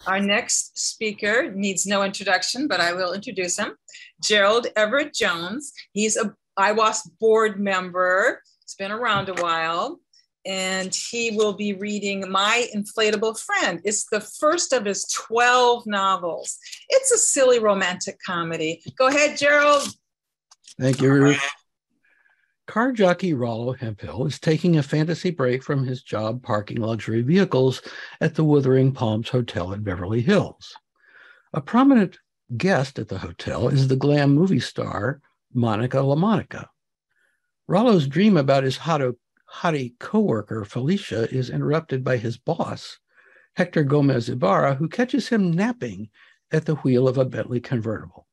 Our next speaker needs no introduction, but I will introduce him. Gerald Everett Jones. He's a IWOSC board member. He's been around a while, and he will be reading My Inflatable Friend. It's the first of his 12 novels. It's a silly romantic comedy. Go ahead, Gerald. Thank you, Ruth. Car jockey Rollo Hemphill is taking a fantasy break from his job parking luxury vehicles at the Wuthering Palms Hotel in Beverly Hills. A prominent guest at the hotel is the glam movie star Monica LaMonica. Rollo's dream about his hottie co-worker Felicia is interrupted by his boss, Hector Gomez Ibarra, who catches him napping at the wheel of a Bentley convertible.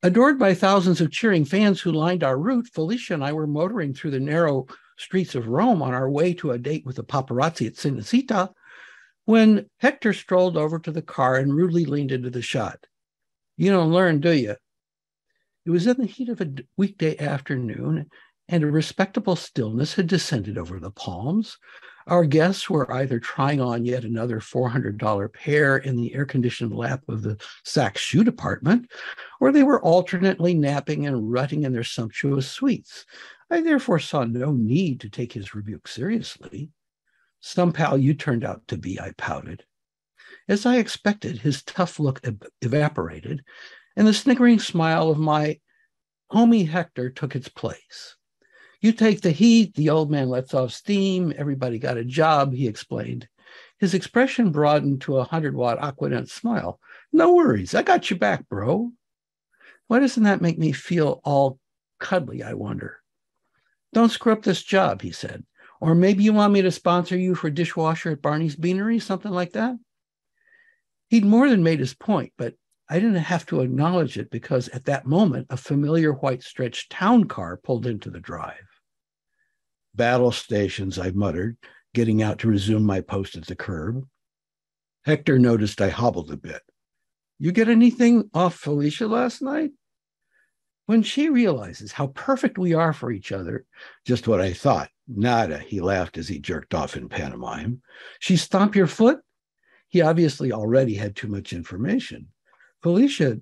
Adored by thousands of cheering fans who lined our route, Felicia and I were motoring through the narrow streets of Rome on our way to a date with the paparazzi at Cinecittà when Hector strolled over to the car and rudely leaned into the shot. "You don't learn, do you?" It was in the heat of a weekday afternoon, and a respectable stillness had descended over the Palms. Our guests were either trying on yet another $400 pair in the air-conditioned lap of the Saks shoe department, or they were alternately napping and rutting in their sumptuous suites. I therefore saw no need to take his rebuke seriously. "Some pal you turned out to be," I pouted. As I expected, his tough look evaporated, and the snickering smile of my homie Hector took its place. "You take the heat, the old man lets off steam, everybody got a job," he explained. His expression broadened to a 100-watt Aquanet smile. "No worries, I got your back, bro." Why doesn't that make me feel all cuddly, I wonder? "Don't screw up this job," he said. "Or maybe you want me to sponsor you for dishwasher at Barney's Beanery, something like that?" He'd more than made his point, but I didn't have to acknowledge it because at that moment, a familiar white stretch town car pulled into the drive. "Battle stations," I muttered, getting out to resume my post at the curb. Hector noticed I hobbled a bit. "You get anything off Felicia last night?" "When she realizes how perfect we are for each other," "Just what I thought. Nada," he laughed as he jerked off in pantomime. "She stomp your foot?" He obviously already had too much information. "Felicia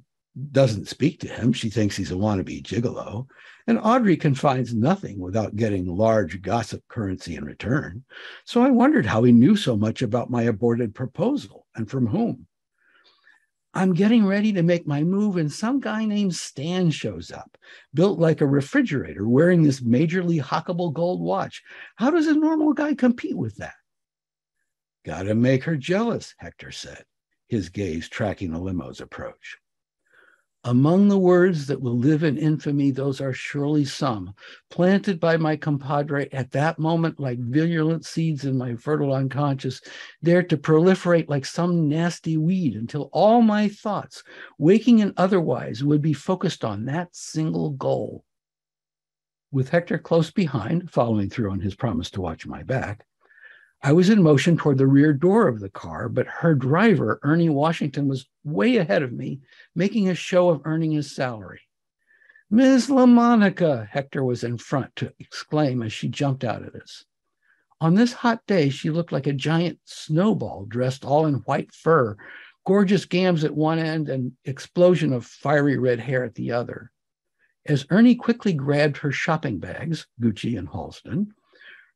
doesn't speak to him. She thinks he's a wannabe gigolo. And Audrey confines nothing without getting large gossip currency in return. So I wondered how he knew so much about my aborted proposal and from whom. I'm getting ready to make my move, and some guy named Stan shows up, built like a refrigerator, wearing this majorly hockable gold watch. How does a normal guy compete with that?" "Gotta make her jealous," Hector said, his gaze tracking the limo's approach. Among the words that will live in infamy, those are surely some, planted by my compadre at that moment like virulent seeds in my fertile unconscious, dared to proliferate like some nasty weed until all my thoughts, waking and otherwise, would be focused on that single goal. With Hector close behind, following through on his promise to watch my back, I was in motion toward the rear door of the car, but her driver, Ernie Washington, was way ahead of me, making a show of earning his salary. "Miss LaMonica," Hector was in front to exclaim as she jumped out at us. On this hot day, she looked like a giant snowball dressed all in white fur, gorgeous gams at one end and explosion of fiery red hair at the other. As Ernie quickly grabbed her shopping bags, Gucci and Halston,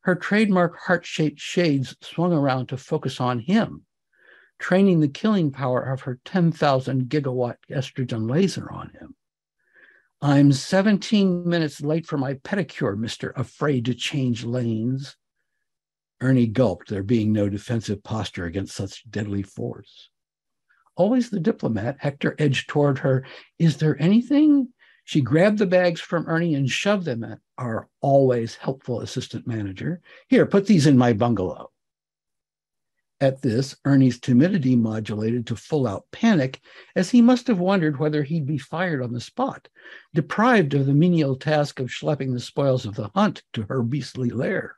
her trademark heart-shaped shades swung around to focus on him, training the killing power of her 10,000 gigawatt estrogen laser on him. "I'm 17 minutes late for my pedicure, Mr. Afraid to Change Lanes." Ernie gulped, there being no defensive posture against such deadly force. Always the diplomat, Hector edged toward her. "Is there anything?" She grabbed the bags from Ernie and shoved them at our always helpful assistant manager. "Here, put these in my bungalow." At this, Ernie's timidity modulated to full-out panic, as he must have wondered whether he'd be fired on the spot, deprived of the menial task of schlepping the spoils of the hunt to her beastly lair.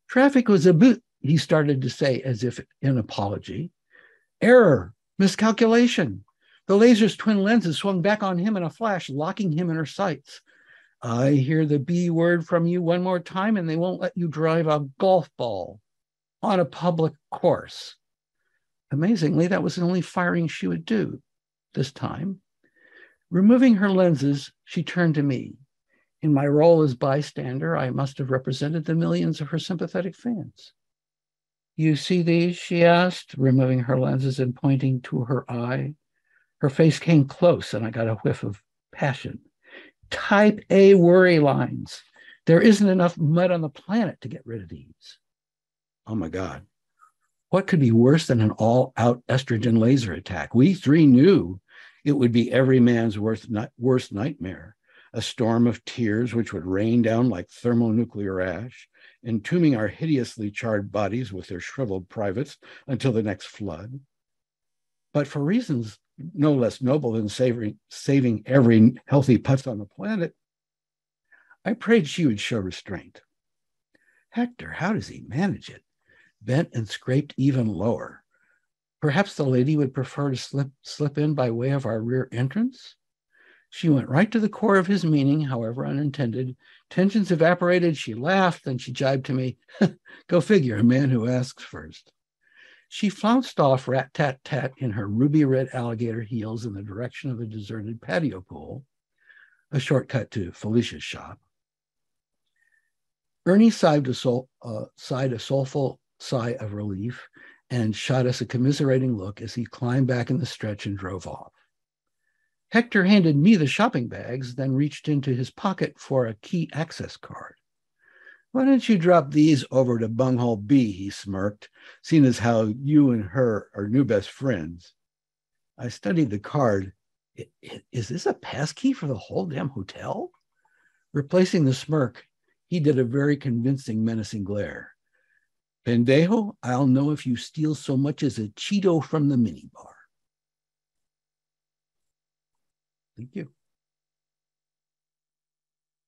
"Traffic was a bit," he started to say as if in apology. "Error, miscalculation. The laser's twin lenses swung back on him in a flash, locking him in her sights. I hear the B word from you one more time and they won't let you drive a golf ball." on a public course. Amazingly, that was the only firing she would do this time. Removing her lenses, she turned to me. In my role as bystander, I must have represented the millions of her sympathetic fans. You see these? She asked, removing her lenses and pointing to her eye. Her face came close, and I got a whiff of passion. Type A worry lines. There isn't enough mud on the planet to get rid of these. Oh my God. What could be worse than an all-out estrogen laser attack? We three knew it would be every man's worst nightmare. A storm of tears which would rain down like thermonuclear ash, entombing our hideously charred bodies with their shriveled privates until the next flood. But for reasons no less noble than saving every healthy putz on the planet, I prayed she would show restraint. Hector, how does he manage it? Bent and scraped even lower. Perhaps the lady would prefer to slip in by way of our rear entrance? She went right to the core of his meaning, however unintended. Tensions evaporated. She laughed, then she jibed to me. Go figure, a man who asks first. She flounced off rat-tat-tat in her ruby-red alligator heels in the direction of a deserted patio pool, a shortcut to Felicia's shop. Ernie sighed a soulful sigh of relief and shot us a commiserating look as he climbed back in the stretch and drove off. Hector handed me the shopping bags, then reached into his pocket for a key access card. Why don't you drop these over to bunghole B, he smirked, seeing as how you and her are new best friends. I studied the card. Is this a passkey for the whole damn hotel? Replacing the smirk, he did a very convincing, menacing glare. Pendejo, I'll know if you steal so much as a Cheeto from the minibar. Thank you.